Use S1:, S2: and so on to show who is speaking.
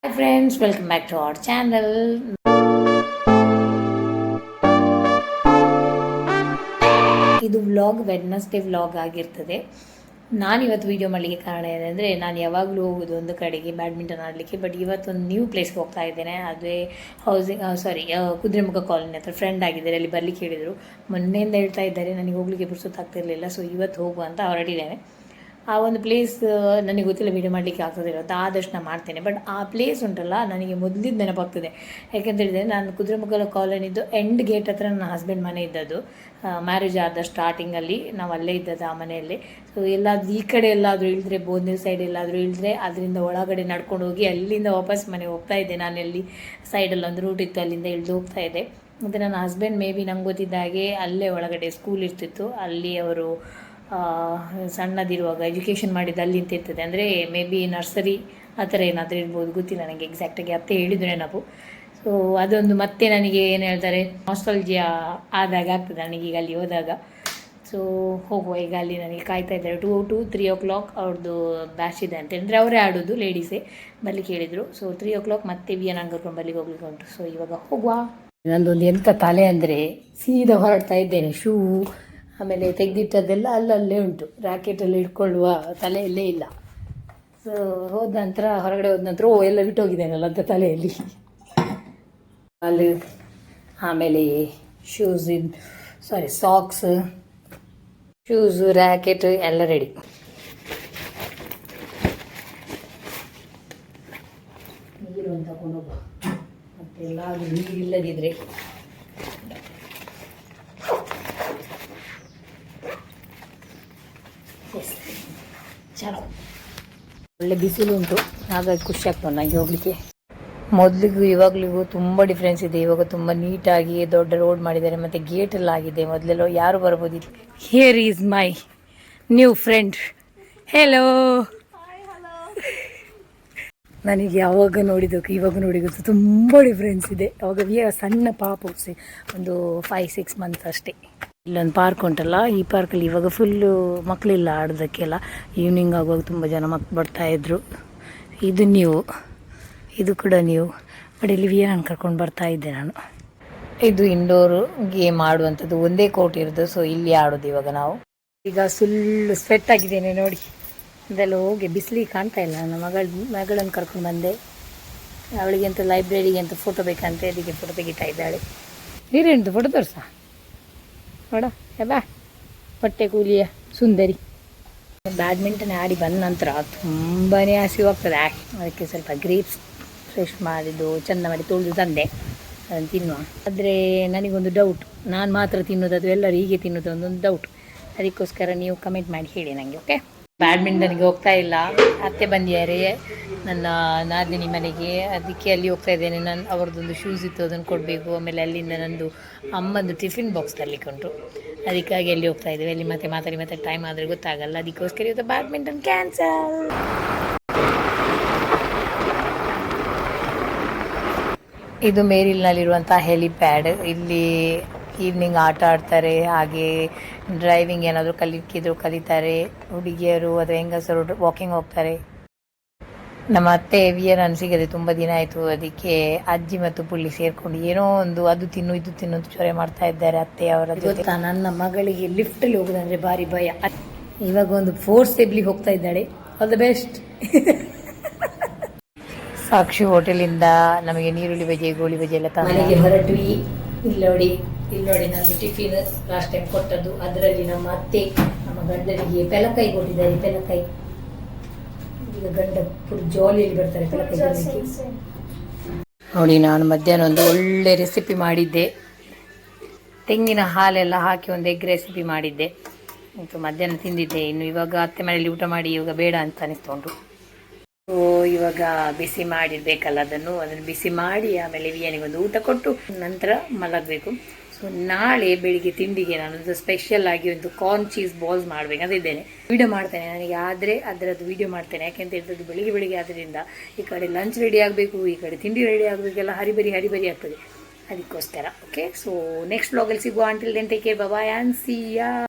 S1: Hi friends, welcome back to our channel. ಇದು vlog Wednesday vlog ಆಗಿರ್ತದೆ. ನಾನಿವತ್ತು video ಮಾಡಲಿಕ್ಕೆ ಕಾರಣ ಏನಂದರೆ, ನಾನು ಯಾವಾಗಲೂ ಹೋಗೋದು ಒಂದು ಕಡೆಗೆ ಬ್ಯಾಡ್ಮಿಂಟನ್ ಆಡಲಿಕ್ಕೆ. ಬಟ್ ಇವತ್ತೊಂದು ನ್ಯೂ ಪ್ಲೇಸ್ಗೆ ಹೋಗ್ತಾ ಇದ್ದೇನೆ. ಅದೇ ಕುದುರೆಮುಖ ಕಾಲೋನಿ ಹತ್ರ ಫ್ರೆಂಡ್ ಆಗಿದ್ದಾರೆ, ಅಲ್ಲಿ ಬರಲಿಕ್ಕೆ ಹೇಳಿದರು. ಮೊನ್ನೆಯಿಂದ ಹೇಳ್ತಾ ಇದ್ದಾರೆ, ನನಗೆ ಹೋಗಲಿಕ್ಕೆ ಪುರ್ಸೊತ್ತಾಗ್ತಿರಲಿಲ್ಲ. ಸೊ ಇವತ್ತು ಹೋಗುವ ಅಂತ ಹೊರಟಿದ್ದೇನೆ. ಆ ಒಂದು ಪ್ಲೇಸ್ ನನಗೆ ಗೊತ್ತಿಲ್ಲ, ವೀಡಿಯೋ ಮಾಡಲಿಕ್ಕೆ ಆಗ್ತದಿಲ್ಲ ಅಂತ. ಆದಷ್ಟು ನಾನು ಮಾಡ್ತೇನೆ. ಬಟ್ ಆ ಪ್ಲೇಸ್ ಉಂಟಲ್ಲ, ನನಗೆ ಮೊದಲಿದ್ದು ನೆನಪಾಗ್ತದೆ. ಯಾಕೆಂತ ಹೇಳಿದರೆ, ನಾನು ಕುದುರೆಮುಖ ಕಾಲೋನಿದ್ದು ಎಂಡ್ ಗೇಟ್ ಹತ್ರ ನನ್ನ ಹಸ್ಬೆಂಡ್ ಮನೆ ಇದ್ದದ್ದು. ಮ್ಯಾರೇಜ್ ಆದ ಸ್ಟಾರ್ಟಿಂಗಲ್ಲಿ ನಾವು ಅಲ್ಲೇ ಇದ್ದದ್ದು, ಆ ಮನೆಯಲ್ಲಿ. ಸೊ ಎಲ್ಲಾದರೂ ಈ ಕಡೆ ಎಲ್ಲಾದರೂ ಇಳಿದ್ರೆ, ಬೋಂದಿನ ಸೈಡ್ ಎಲ್ಲಾದರೂ ಇಳಿದ್ರೆ, ಅದರಿಂದ ಒಳಗಡೆ ನಡ್ಕೊಂಡು ಹೋಗಿ ಅಲ್ಲಿಂದ ವಾಪಸ್ ಮನೆಗೆ ಹೋಗ್ತಾ ಇದ್ದೆ. ನಾನೆಲ್ಲಿ ಸೈಡಲ್ಲಿ ಒಂದು ರೂಟ್ ಇತ್ತು, ಅಲ್ಲಿಂದ ಇಳಿದು ಹೋಗ್ತಾ ಇದ್ದೆ. ಮತ್ತು ನನ್ನ ಹಸ್ಬೆಂಡ್ ಮೇ ಬಿ ನಂಗೆ ಗೊತ್ತಿದ್ದ ಹಾಗೆ ಅಲ್ಲೇ ಒಳಗಡೆ ಸ್ಕೂಲ್ ಇರ್ತಿತ್ತು, ಅಲ್ಲಿ ಅವರು ಸಣ್ಣದಿರುವಾಗ ಎಜುಕೇಷನ್ ಮಾಡಿದ್ದು ಅಲ್ಲಿ ಇರ್ತದೆ. ಅಂದರೆ ಮೇ ಬಿ ನರ್ಸರಿ ಆ ಥರ ಏನಾದರೂ ಇರ್ಬೋದು, ಗೊತ್ತಿಲ್ಲ ನನಗೆ ಎಕ್ಸಾಕ್ಟಾಗಿ. ಅತ್ತೆ ಹೇಳಿದ್ರು ನೆನಪು. ಸೊ ಅದೊಂದು ಮತ್ತೆ ನನಗೆ ಏನು ಹೇಳ್ತಾರೆ, ನಾಸ್ಟಾಲ್ಜಿಯಾ ಆದಾಗ ಆಗ್ತದೆ ನನಗೀಗ ಅಲ್ಲಿ ಹೋದಾಗ. ಸೊ ಹೋಗುವ, ಈಗ ಅಲ್ಲಿ ನನಗೆ ಕಾಯ್ತಾ ಇದ್ದಾರೆ. 2 to 3 o'clock ಅವ್ರದ್ದು ಬ್ಯಾಚ್ ಇದೆ ಅಂತ ಅಂದರೆ ಅವರೇ ಆಡೋದು, ಲೇಡೀಸೇ ಬರ್ಲಿಕ್ಕೆ ಹೇಳಿದರು. ಸೊ 3 o'clock ಮತ್ತೆ ವಿಯನ್ ಕರ್ಕೊಂಡು ಬರ್ಲಿಕ್ಕೆ ಹೋಗ್ಲಿಕ್ಕೆ ಉಂಟು. ಸೊ ಇವಾಗ ಹೋಗುವ. ನಂದೊಂದು ಎಂಥ ತಲೆ ಅಂದರೆ, ಸೀದಾ ಹೊರಡ್ತಾ ಇದ್ದೇನೆ. ಶೂ ಆಮೇಲೆ ತೆಗೆದಿಟ್ಟದ್ದೆಲ್ಲ ಅಲ್ಲಲ್ಲೇ ಉಂಟು, ರ್ಯಾಕೆಟಲ್ಲಿ ಇಟ್ಕೊಳ್ಳುವ ತಲೆಯಲ್ಲೇ ಇಲ್ಲ. ಸೊ ಹೋದ ನಂತರ, ಹೊರಗಡೆ ಹೋದ ನಂತರ ಎಲ್ಲ ಬಿಟ್ಟೋಗಿದ್ದೇನಲ್ಲ ಅಂತ ತಲೆಯಲ್ಲಿ ಅಲ್ಲಿ. ಆಮೇಲೆ ಸಾಕ್ಸ್, ಶೂಸು, ರ್ಯಾಕೆಟ್ ಎಲ್ಲ ರೆಡಿ. ನೀರು ಅಂತ ತಗೊಂಡೋಗ, ಮತ್ತೆಲ್ಲ ನೀರಿಲ್ಲದಿದ್ರೆ ಚಲೋ. ಒಳ್ಳೆ ಬಿಸಿಲು ಉಂಟು, ಹಾಗಾಗಿ ಖುಷಿ ಆಗ್ತದೆ ನನಗೆ ಹೋಗ್ಲಿಕ್ಕೆ. ಮೊದಲಿಗೂ ಇವಾಗಲಿಗೂ ತುಂಬ ಡಿಫ್ರೆನ್ಸ್ ಇದೆ. ಇವಾಗ ತುಂಬ ನೀಟಾಗಿ ದೊಡ್ಡ ರೋಡ್ ಮಾಡಿದ್ದಾರೆ, ಮತ್ತು ಗೇಟ್ ಎಲ್ಲ ಆಗಿದೆ. ಮೊದಲೆಲ್ಲ ಯಾರು ಬರ್ಬೋದಿತ್ತು. Here is my new friend. Hello. ನನಗೆ ಯಾವಾಗ ನೋಡಿದ್ದಕ್ಕೆ ಇವಾಗ ನೋಡಿದ್ದು ತುಂಬ ಡಿಫ್ರೆನ್ಸ್ ಇದೆ. ಅವಾಗ ಸಣ್ಣ ಪಾಪು, ಒಂದು 5-6 ಮಂತ್ಸ್ ಅಷ್ಟೇ. ಇಲ್ಲೊಂದು ಪಾರ್ಕ್ ಉಂಟಲ್ಲ, ಈ ಪಾರ್ಕಲ್ಲಿ ಇವಾಗ ಫುಲ್ಲು ಮಕ್ಕಳಿಲ್ಲ ಆಡೋದಕ್ಕೆಲ್ಲ. ಈವ್ನಿಂಗ್ ಆಗುವಾಗ ತುಂಬ ಜನ ಮಕ್ಕಳು ಬರ್ತಾಯಿದ್ರು. ಇದು ಇದು ಕೂಡ ನೀವು. ಬಟ್ ಇಲ್ಲಿ ವಿಯನ್ ಕರ್ಕೊಂಡು ಬರ್ತಾ ಇದ್ದೆ ನಾನು. ಇದು ಇಂಡೋರು ಗೇಮ್ ಆಡುವಂಥದ್ದು, ಒಂದೇ ಕೋರ್ಟ್ ಇರೋದು. ಸೊ ಇಲ್ಲಿ ಆಡೋದು ಇವಾಗ ನಾವು. ಈಗ ಸುಳ್ಳು ಸ್ವೆಟ್ ಆಗಿದ್ದೇನೆ ನೋಡಿ. ಅದೆಲ್ಲ ಹೋಗಿ ಬಿಸಿಲಿಗೆ ಕಾಣ್ತಾ ಇಲ್ಲ. ನನ್ನ ಮಗಳನ್ನು ಕರ್ಕೊಂಡು ಬಂದೆ. ಅವಳಿಗೆ ಅಂತ ಲೈಬ್ರರಿಗೆ ಅಂತ ಫೋಟೋ ಬೇಕಂತೆ, ಅದಕ್ಕೆ ಫೋಟೋ ತೆಗಿತಾ ಇದ್ದಾಳೆ. ನೀರೇನು ಫೋಟೋ ತೋರಿಸ ನೋಡ, ಬಾ. ಹೊಟ್ಟೆ ಕೂಲಿಯ ಸುಂದರಿ. ಬ್ಯಾಡ್ಮಿಂಟನ್ ಆಡಿ ಬಂದ ನಂತರ ತುಂಬಾ ಹಸಿವಾಗ್ತದೆ. ಅದಕ್ಕೆ ಸ್ವಲ್ಪ ಗ್ರೇಪ್ಸ್ ಫ್ರೆಶ್ ಮಾಡಿದ್ದು ಚೆಂದ ಮಾಡಿ ತೊಳೆದು ತಂದೆ, ಅದನ್ನು ತಿನ್ನುವ. ಆದರೆ ನನಗೊಂದು ಡೌಟ್, ನಾನು ಮಾತ್ರ ತಿನ್ನೋದು ಅದು ಎಲ್ಲರೂ ಹೀಗೆ ತಿನ್ನೋದು ಒಂದೊಂದು ಡೌಟ್. ಅದಕ್ಕೋಸ್ಕರ ನೀವು ಕಮೆಂಟ್ ಮಾಡಿ ಹೇಳಿ ನನಗೆ, ಓಕೆ? ಬ್ಯಾಡ್ಮಿಂಟನ್ಗೆ ಹೋಗ್ತಾ ಇಲ್ಲ, ಅತ್ತೆ ಬಂದಿದ್ದಾರೆ ನನ್ನ ನಾದಿನಿ ಮನೆಗೆ. ಅದಕ್ಕೆ ಅಲ್ಲಿ ಹೋಗ್ತಾ ಇದ್ದೇನೆ. ನಾನು ಅವ್ರದ್ದೊಂದು ಶೂಸ್ ಇತ್ತು, ಅದನ್ನು ಕೊಡಬೇಕು. ಆಮೇಲೆ ಅಲ್ಲಿಂದ ನಂದು ಅಮ್ಮಂದು ಟಿಫಿನ್ ಬಾಕ್ಸ್ ತರಲಿಕ್ಕೆ ಉಂಟು, ಅದಕ್ಕಾಗಿ ಅಲ್ಲಿ ಹೋಗ್ತಾ ಇದ್ದೇವೆ. ಅಲ್ಲಿ ಮತ್ತೆ ಮಾತಾಡಿ ಟೈಮ್ ಆದರೆ ಗೊತ್ತಾಗಲ್ಲ, ಅದಕ್ಕೋಸ್ಕರ ಇವತ್ತು ಬ್ಯಾಡ್ಮಿಂಟನ್ ಕ್ಯಾನ್ಸಲ್. ಇದು ಮೇರಿಲ್ನಲ್ಲಿರುವಂಥ ಹೆಲಿಪ್ಯಾಡ್. ಇಲ್ಲಿ ಈವ್ನಿಂಗ್ ಆಟ ಆಡ್ತಾರೆ, ಹಾಗೆ ಡ್ರೈವಿಂಗ್ ಏನಾದರೂ ಕಲಿತಿದ್ರು ಕಲಿತಾರೆ. ಹುಡುಗಿಯರು ಅಥವಾ ಹೆಂಗಸರು ವಾಕಿಂಗ್ ಹೋಗ್ತಾರೆ. ನಮ್ಮ ಅತ್ತೆ ವಿಯರನ್ನು ಸಿಗದೆ ತುಂಬ ದಿನ ಆಯಿತು. ಅದಕ್ಕೆ ಅಜ್ಜಿ ಮತ್ತು ಪುಳ್ಳಿ ಸೇರಿಕೊಂಡು ಏನೋ ಒಂದು ಅದು ತಿನ್ನು ಇದು ತಿನ್ನು ಅಂತ ಚೊರೆ ಮಾಡ್ತಾ ಇದ್ದಾರೆ ಅತ್ತೆ ಅವರ. ಗೊತ್ತಾ, ನನ್ನ ಮಗಳಿಗೆ ಲಿಫ್ಟಲ್ಲಿ ಹೋಗೋದಂದರೆ ಭಾರಿ ಭಯ. ಇವಾಗ ಒಂದು ಫೋರ್ಸೇಬ್ಲಿ ಹೋಗ್ತಾ ಇದ್ದಾಳೆ. All the best. ಸಾಕ್ಷಿ ಹೋಟೆಲಿಂದ ನಮಗೆ ನೀರುಳ್ಳಿ ಬಜೆ, ಗೋಳಿ ಬಜೆ ಎಲ್ಲ ಮನೆಗೆ ಹೊರಟ್ವಿ. ಇಲ್ಲಿ ನೋಡಿ ನಮಗೆ ಟಿಫಿನ್ ಲಾಸ್ಟ್ ಟೈಮ್ ಕೊಟ್ಟದ್ದು. ಅದರಲ್ಲಿ ನಮ್ಮ ಅತ್ತೆ ನಮ್ಮ ಗಂಡನಿಗೆ ಪೆಲಕಾಯಿ ಕೊಟ್ಟಿದ್ದಾರೆ. ಪೆಲಕಾಯಿ ಈಗ ಗಂಡ ಫುಲ್ ಜಾಲಿಯಲ್ಲಿ ಬರ್ತಾರೆ ಪೆಲಕಾಯಿ ನೋಡಿ. ನಾನು ಮಧ್ಯಾಹ್ನ ಒಂದು ಒಳ್ಳೆ ರೆಸಿಪಿ ಮಾಡಿದ್ದೆ, ತೆಂಗಿನ ಹಾಲೆಲ್ಲ ಹಾಕಿ ಒಂದು ಎಗ್ ರೆಸಿಪಿ ಮಾಡಿದ್ದೆ. ಮತ್ತು ಮಧ್ಯಾಹ್ನ ತಿಂದಿದ್ದೆ. ಇನ್ನು ಇವಾಗ ಅತ್ತೆ ಮನೆಯಲ್ಲಿ ಊಟ ಮಾಡಿ ಇವಾಗ ಬೇಡ ಅಂತ ಅನಿಸ್ಕೊಂಡು, ಸೊ ಇವಾಗ ಬಿಸಿ ಮಾಡಿರ್ಬೇಕಲ್ಲ, ಅದನ್ನು ಬಿಸಿ ಮಾಡಿ ಆಮೇಲೆ ವಿಯನಿಗೊಂದು ಊಟ ಕೊಟ್ಟು ನಂತರ ಮಲಗಬೇಕು. ಸೊ ನಾಳೆ ಬೆಳಿಗ್ಗೆ ತಿಂಡಿಗೆ ನಾನೊಂದು ಸ್ಪೆಷಲ್ ಆಗಿ ಒಂದು ಕಾರ್ನ್ ಚೀಸ್ ಬಾಲ್ಸ್ ಮಾಡಬೇಕಂತ ಇದ್ದೇನೆ. ವಿಡಿಯೋ ಮಾಡ್ತೇನೆ, ನನಗೆ ಆದರೆ ಅದರದ್ದು ವಿಡಿಯೋ ಮಾಡ್ತೇನೆ. ಯಾಕೆಂತ ಹೇಳಿದ್ದು ಬೆಳಿಗ್ಗೆ ಆದ್ದರಿಂದ ಈ ಕಡೆ ಲಂಚ್ ರೆಡಿ ಆಗಬೇಕು, ಈ ಕಡೆ ತಿಂಡಿ ರೆಡಿ ಆಗಬೇಕೆಲ್ಲ ಹರಿಬರಿ ಆಗ್ತದೆ. ಅದಕ್ಕೋಸ್ಕರ ಓಕೆ. ಸೊ ನೆಕ್ಸ್ಟ್ ವ್ಲಾಗಲ್ಲಿ ಸಿಗುವ. Until then take care, bye and see yeah.